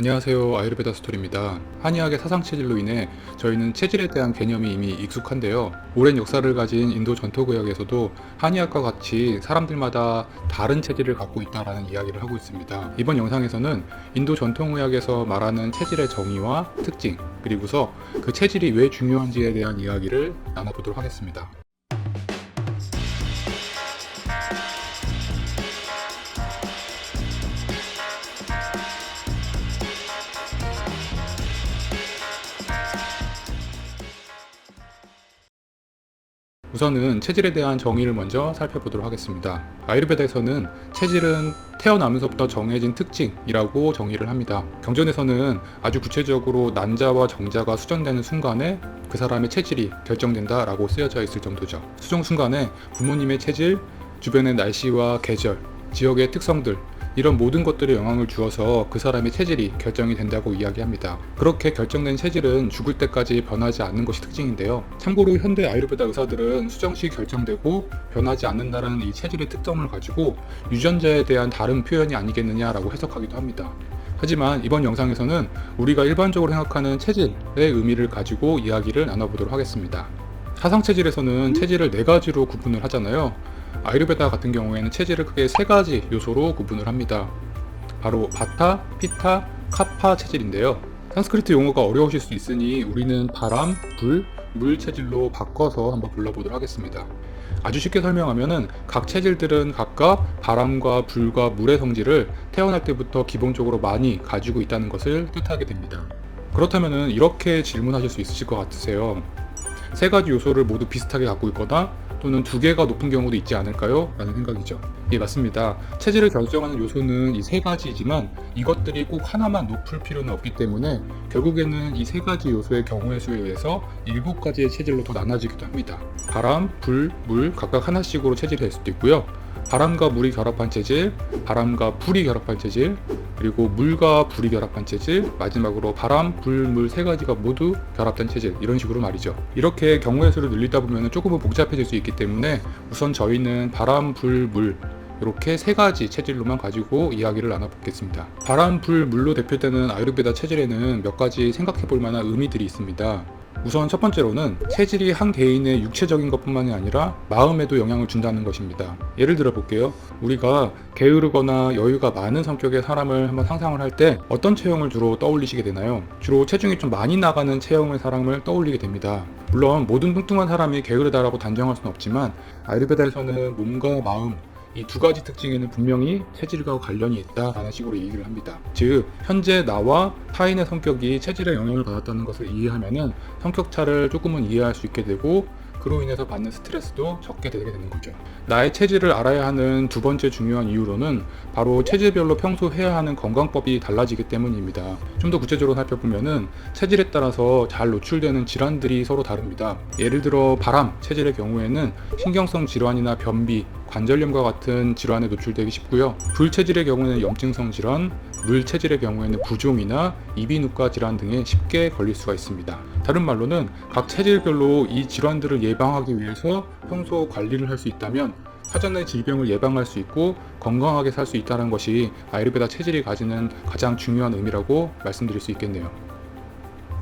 안녕하세요. 아유르베다 스토리입니다. 한의학의 사상체질로 인해 저희는 체질에 대한 개념이 이미 익숙한데요. 오랜 역사를 가진 인도 전통의학에서도 한의학과 같이 사람들마다 다른 체질을 갖고 있다는 이야기를 하고 있습니다. 이번 영상에서는 인도 전통의학에서 말하는 체질의 정의와 특징, 그리고서 그 체질이 왜 중요한지에 대한 이야기를 나눠보도록 하겠습니다. 우선은 체질에 대한 정의를 먼저 살펴보도록 하겠습니다. 아유르베다에서는 체질은 태어나면서부터 정해진 특징이라고 정의를 합니다. 경전에서는 아주 구체적으로 난자와 정자가 수정되는 순간에 그 사람의 체질이 결정된다라고 쓰여져 있을 정도죠. 수정 순간에 부모님의 체질, 주변의 날씨와 계절, 지역의 특성들, 이런 모든 것들에 영향을 주어서 그 사람의 체질이 결정이 된다고 이야기합니다. 그렇게 결정된 체질은 죽을 때까지 변하지 않는 것이 특징인데요. 참고로 현대 아유르베다 의사들은 수정 시 결정되고 변하지 않는다는 이 체질의 특성을 가지고 유전자에 대한 다른 표현이 아니겠느냐라고 해석하기도 합니다. 하지만 이번 영상에서는 우리가 일반적으로 생각하는 체질의 의미를 가지고 이야기를 나눠보도록 하겠습니다. 사상체질에서는 체질을 4가지로 구분을 하잖아요. 아유르베다 같은 경우에는 체질을 크게 3가지 요소로 구분을 합니다. 바로 바타, 피타, 카파 체질인데요. 산스크리트 용어가 어려우실 수 있으니 우리는 바람, 불, 물 체질로 바꿔서 한번 불러보도록 하겠습니다. 아주 쉽게 설명하면은 각 체질들은 각각 바람과 불과 물의 성질을 태어날 때부터 기본적으로 많이 가지고 있다는 것을 뜻하게 됩니다. 그렇다면은 이렇게 질문하실 수 있으실 것 같으세요. 3가지 요소를 모두 비슷하게 갖고 있거나 또는 2개가 높은 경우도 있지 않을까요? 라는 생각이죠. 예, 맞습니다. 체질을 결정하는 요소는 이 3가지이지만 이것들이 꼭 하나만 높을 필요는 없기 때문에 결국에는 이 3가지 요소의 경우의 수에 의해서 7가지의 체질로 더 나눠지기도 합니다. 바람, 불, 물 각각 하나씩으로 체질이 될 수도 있고요. 바람과 물이 결합한 체질, 바람과 불이 결합한 체질, 그리고 물과 불이 결합한 체질, 마지막으로 바람, 불, 물 3가지가 모두 결합된 체질, 이런 식으로 말이죠. 이렇게 경우의 수를 늘리다 보면 조금은 복잡해질 수 있기 때문에 우선 저희는 바람, 불, 물 이렇게 3가지 체질로만 가지고 이야기를 나눠보겠습니다. 바람, 불, 물로 대표되는 아유르베다 체질에는 몇 가지 생각해 볼 만한 의미들이 있습니다. 우선 첫 번째로는 체질이 한 개인의 육체적인 것뿐만이 아니라 마음에도 영향을 준다는 것입니다. 예를 들어 볼게요. 우리가 게으르거나 여유가 많은 성격의 사람을 한번 상상을 할 때 어떤 체형을 주로 떠올리시게 되나요? 주로 체중이 좀 많이 나가는 체형의 사람을 떠올리게 됩니다. 물론 모든 뚱뚱한 사람이 게으르다라고 단정할 수는 없지만 아유르베다에서는 몸과 마음, 이 2가지 특징에는 분명히 체질과 관련이 있다라는 식으로 얘기를 합니다. 즉, 현재 나와 타인의 성격이 체질에 영향을 받았다는 것을 이해하면은 성격차를 조금은 이해할 수 있게 되고 그로 인해서 받는 스트레스도 적게 되게 되는 거죠. 나의 체질을 알아야 하는 2번째 중요한 이유로는 바로 체질별로 평소 해야 하는 건강법이 달라지기 때문입니다. 좀 더 구체적으로 살펴보면은 체질에 따라서 잘 노출되는 질환들이 서로 다릅니다. 예를 들어 바람 체질의 경우에는 신경성 질환이나 변비, 관절염과 같은 질환에 노출되기 쉽고요. 불 체질의 경우에는 염증성 질환, 물 체질의 경우에는 부종이나 이비인후과 질환 등에 쉽게 걸릴 수가 있습니다. 다른 말로는 각 체질별로 이 질환들을 예방하기 위해서 평소 관리를 할 수 있다면 사전에 질병을 예방할 수 있고 건강하게 살 수 있다는 것이 아유르베다 체질이 가지는 가장 중요한 의미라고 말씀드릴 수 있겠네요.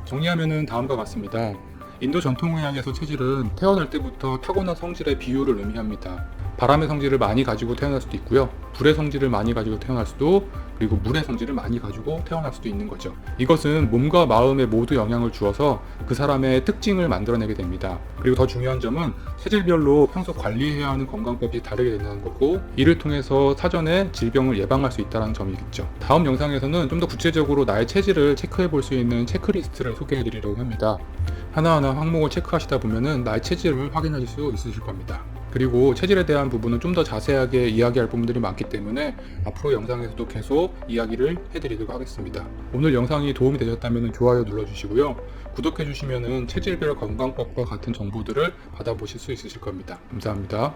정리하면은 다음과 같습니다. 인도 전통의학에서 체질은 태어날 때부터 타고난 성질의 비율을 의미합니다. 바람의 성질을 많이 가지고 태어날 수도 있고요. 불의 성질을 많이 가지고 태어날 수도, 그리고 물의 성질을 많이 가지고 태어날 수도 있는 거죠. 이것은 몸과 마음에 모두 영향을 주어서 그 사람의 특징을 만들어내게 됩니다. 그리고 더 중요한 점은 체질별로 평소 관리해야 하는 건강법이 다르게 된다는 거고, 이를 통해서 사전에 질병을 예방할 수 있다는 점이겠죠. 다음 영상에서는 좀 더 구체적으로 나의 체질을 체크해 볼 수 있는 체크리스트를 소개해 드리려고 합니다. 하나하나 항목을 체크하시다 보면은 나의 체질을 확인하실 수 있으실 겁니다. 그리고 체질에 대한 부분은 좀 더 자세하게 이야기할 부분들이 많기 때문에 앞으로 영상에서도 계속 이야기를 해드리도록 하겠습니다. 오늘 영상이 도움이 되셨다면 좋아요 눌러주시고요. 구독해주시면 체질별 건강법과 같은 정보들을 받아보실 수 있으실 겁니다. 감사합니다.